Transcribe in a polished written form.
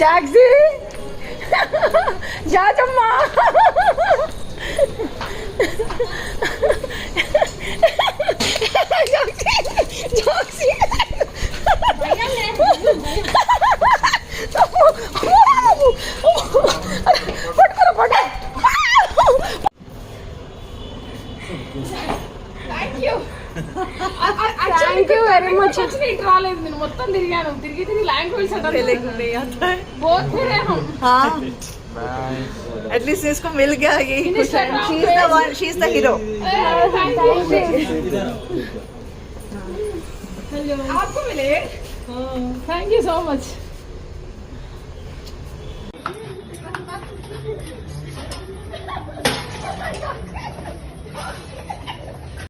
జాక్సీ జాజమ్మా జాక్సీ పట్టుకోరా పట్టు. Thank you very much. ఇటు రాలేదు, నేను మొత్తం తిరిగాను, తిరిగి లాంగ్వేజ్ एटलीस्ट इसको मिल गया ये शी इज द हीरो. आपको मिले. Thank you so much.